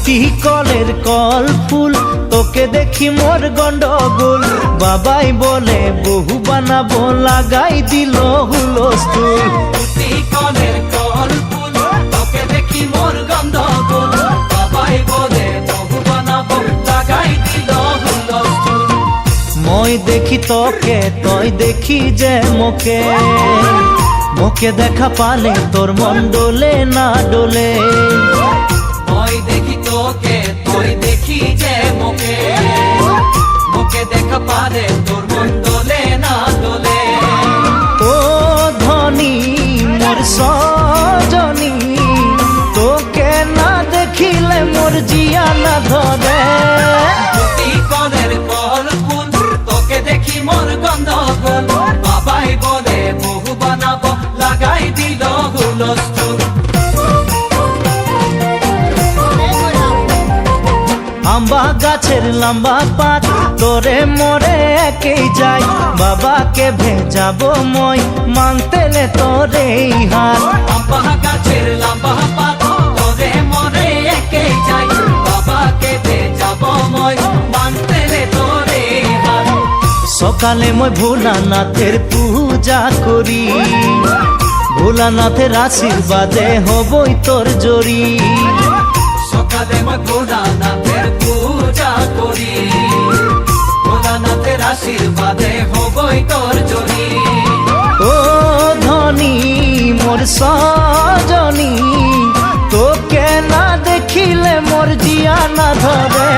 ফুটি কলের কল ফুল, তোকে দেখি মোর গন্ডগোল। বাবাই বলে বহু বানাবো, লাগাই দিল হুলস্থুল। ফুটি কলের কল ফুল, তোকে দেখি মোর গন্ডগোল। বাবাই বলে বহু বানাবো, লাগাই দিল হুলস্থুল। মই দেখি তোকে, তই দেখি যে মোকে, মোকে দেখা পালে তোর মন ডোলে না ডোলে। মই দেখি তোকে, তুই দেখি যে মোকে, মোকে দেখা পারে তোর মন দোলে না দোলে। ও ধনী মোর সজনী, তোকে না দেখিলে মোর জিয়া না ধরে। ফুটি কলের কল ফুল, তোকে দেখি মোর গন্ডগোল। বাবাই বলে বহু বানাবো, লাগাই দিল হুলস্থুল। আম্বা গাছের লম্বা পাত, তোরে মোরে একেই যাই। বাবাকে ভেজাবো মই, মানতেলে তোরে হাত। আম্বা গাছের লম্বা পাত, তোরে মোরে একে যাই। বাবাকে ভেজাবো মই, মানতেলে তোরে হাত। সকালে মই ভোলানাথের পূজা করি, ভোলানাথের আশীর্বাদে হবই তোর জড়ি। সকালে মই ভোলানাথের পূজা করি, ভোলানাথের আশীর্বাদে হবই তোর জড়ি। ও ধনী মোর সজনী, তোকে না দেখিলে মোর জিয়া না ধরে।